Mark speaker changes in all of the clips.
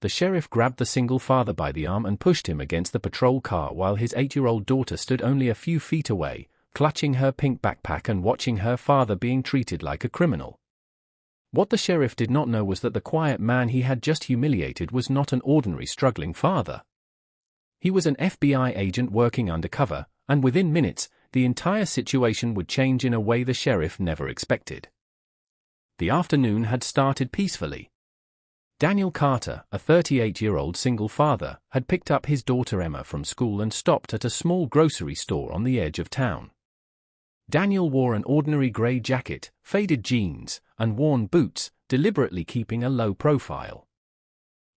Speaker 1: The sheriff grabbed the single father by the arm and pushed him against the patrol car while his 8-year-old daughter stood only a few feet away, clutching her pink backpack and watching her father being treated like a criminal. What the sheriff did not know was that the quiet man he had just humiliated was not an ordinary struggling father. He was an FBI agent working undercover, and within minutes, the entire situation would change in a way the sheriff never expected. The afternoon had started peacefully. Daniel Carter, a 38-year-old single father, had picked up his daughter Emma from school and stopped at a small grocery store on the edge of town. Daniel wore an ordinary gray jacket, faded jeans, and worn boots, deliberately keeping a low profile.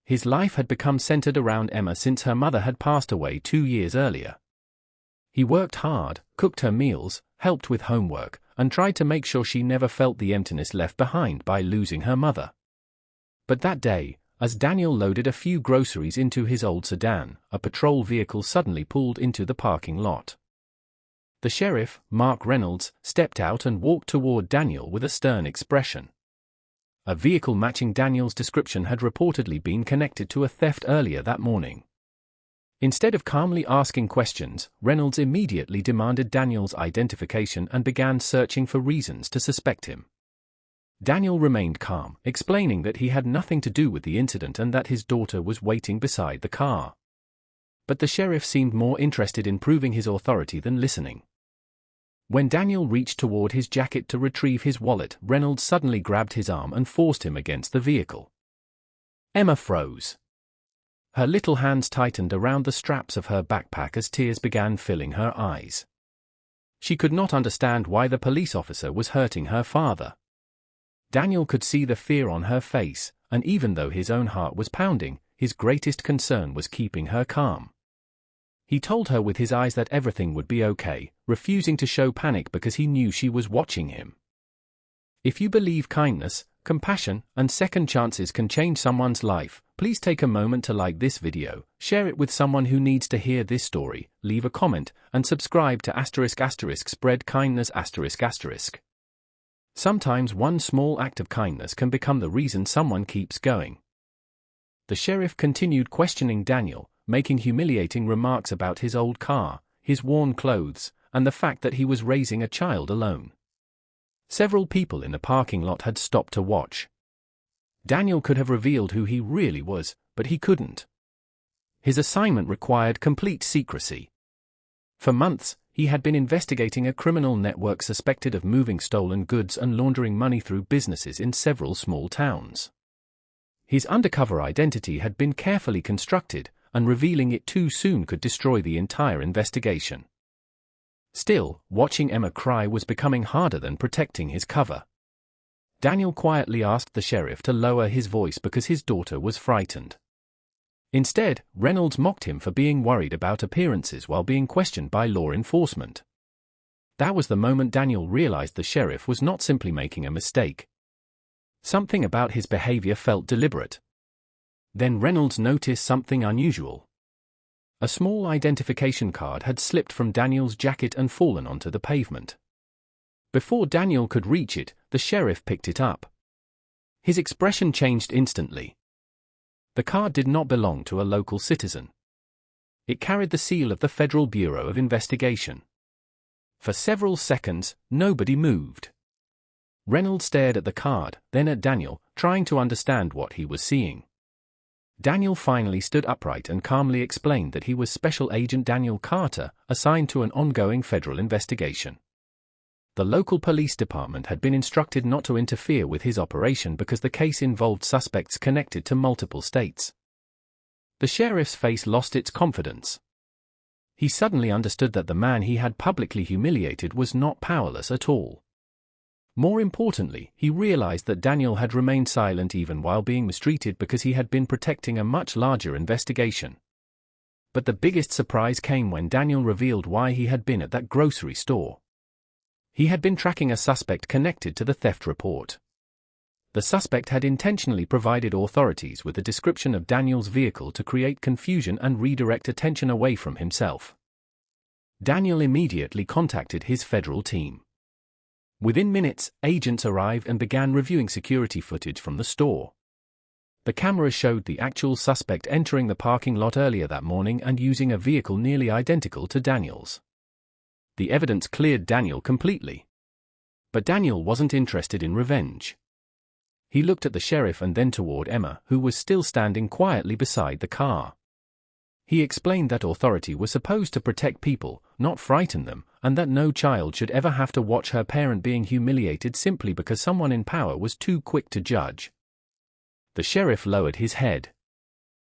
Speaker 1: His life had become centered around Emma since her mother had passed away 2 years earlier. He worked hard, cooked her meals, helped with homework, and tried to make sure she never felt the emptiness left behind by losing her mother. But that day, as Daniel loaded a few groceries into his old sedan, a patrol vehicle suddenly pulled into the parking lot. The sheriff, Mark Reynolds, stepped out and walked toward Daniel with a stern expression. A vehicle matching Daniel's description had reportedly been connected to a theft earlier that morning. Instead of calmly asking questions, Reynolds immediately demanded Daniel's identification and began searching for reasons to suspect him. Daniel remained calm, explaining that he had nothing to do with the incident and that his daughter was waiting beside the car. But the sheriff seemed more interested in proving his authority than listening. When Daniel reached toward his jacket to retrieve his wallet, Reynolds suddenly grabbed his arm and forced him against the vehicle. Emma froze. Her little hands tightened around the straps of her backpack as tears began filling her eyes. She could not understand why the police officer was hurting her father. Daniel could see the fear on her face, and even though his own heart was pounding, his greatest concern was keeping her calm. He told her with his eyes that everything would be okay, refusing to show panic because he knew she was watching him. If you believe kindness, compassion, and second chances can change someone's life, please take a moment to like this video, share it with someone who needs to hear this story, leave a comment, and subscribe to **** spread kindness ***. Sometimes one small act of kindness can become the reason someone keeps going. The sheriff continued questioning Daniel, making humiliating remarks about his old car, his worn clothes, and the fact that he was raising a child alone. Several people in the parking lot had stopped to watch. Daniel could have revealed who he really was, but he couldn't. His assignment required complete secrecy. For months, he had been investigating a criminal network suspected of moving stolen goods and laundering money through businesses in several small towns. His undercover identity had been carefully constructed, and revealing it too soon could destroy the entire investigation. Still, watching Emma cry was becoming harder than protecting his cover. Daniel quietly asked the sheriff to lower his voice because his daughter was frightened. Instead, Reynolds mocked him for being worried about appearances while being questioned by law enforcement. That was the moment Daniel realized the sheriff was not simply making a mistake. Something about his behavior felt deliberate. Then Reynolds noticed something unusual. A small identification card had slipped from Daniel's jacket and fallen onto the pavement. Before Daniel could reach it, the sheriff picked it up. His expression changed instantly. The card did not belong to a local citizen. It carried the seal of the Federal Bureau of Investigation. For several seconds, nobody moved. Reynolds stared at the card, then at Daniel, trying to understand what he was seeing. Daniel finally stood upright and calmly explained that he was Special Agent Daniel Carter, assigned to an ongoing federal investigation. The local police department had been instructed not to interfere with his operation because the case involved suspects connected to multiple states. The sheriff's face lost its confidence. He suddenly understood that the man he had publicly humiliated was not powerless at all. More importantly, he realized that Daniel had remained silent even while being mistreated because he had been protecting a much larger investigation. But the biggest surprise came when Daniel revealed why he had been at that grocery store. He had been tracking a suspect connected to the theft report. The suspect had intentionally provided authorities with a description of Daniel's vehicle to create confusion and redirect attention away from himself. Daniel immediately contacted his federal team. Within minutes, agents arrived and began reviewing security footage from the store. The camera showed the actual suspect entering the parking lot earlier that morning and using a vehicle nearly identical to Daniel's. The evidence cleared Daniel completely. But Daniel wasn't interested in revenge. He looked at the sheriff and then toward Emma, who was still standing quietly beside the car. He explained that authority was supposed to protect people, not frighten them, and that no child should ever have to watch her parent being humiliated simply because someone in power was too quick to judge. The sheriff lowered his head.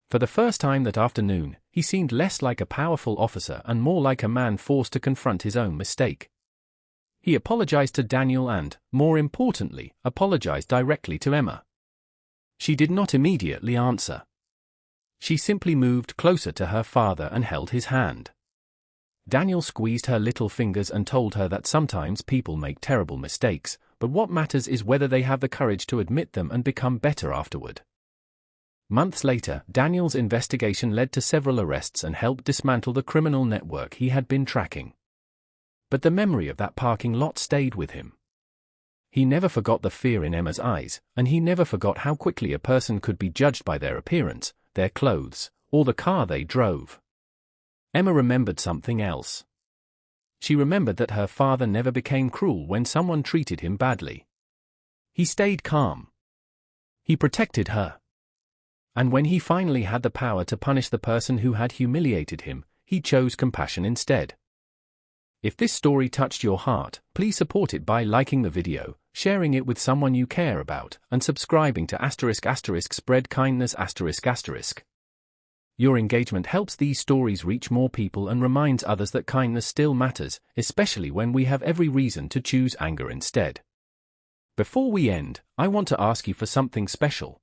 Speaker 1: For the first time that afternoon, he seemed less like a powerful officer and more like a man forced to confront his own mistake. He apologized to Daniel and, more importantly, apologized directly to Emma. She did not immediately answer. She simply moved closer to her father and held his hand. Daniel squeezed her little fingers and told her that sometimes people make terrible mistakes, but what matters is whether they have the courage to admit them and become better afterward. Months later, Daniel's investigation led to several arrests and helped dismantle the criminal network he had been tracking. But the memory of that parking lot stayed with him. He never forgot the fear in Emma's eyes, and he never forgot how quickly a person could be judged by their appearance, their clothes, or the car they drove. Emma remembered something else. She remembered that her father never became cruel when someone treated him badly. He stayed calm. He protected her. And when he finally had the power to punish the person who had humiliated him, he chose compassion instead. If this story touched your heart, please support it by liking the video, sharing it with someone you care about, and subscribing to *** spread kindness ***. Your engagement helps these stories reach more people and reminds others that kindness still matters, especially when we have every reason to choose anger instead. Before we end, I want to ask you for something special.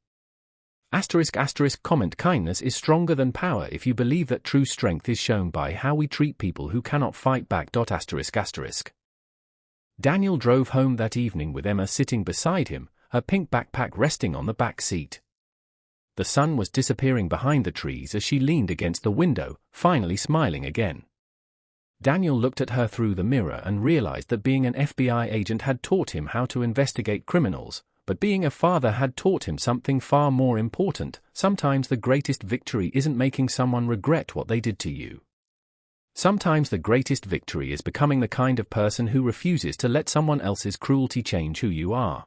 Speaker 1: ***, comment kindness is stronger than power if you believe that true strength is shown by how we treat people who cannot fight back. ***. Daniel drove home that evening with Emma sitting beside him, her pink backpack resting on the back seat. The sun was disappearing behind the trees as she leaned against the window, finally smiling again. Daniel looked at her through the mirror and realized that being an FBI agent had taught him how to investigate criminals, but being a father had taught him something far more important. Sometimes the greatest victory isn't making someone regret what they did to you. Sometimes the greatest victory is becoming the kind of person who refuses to let someone else's cruelty change who you are.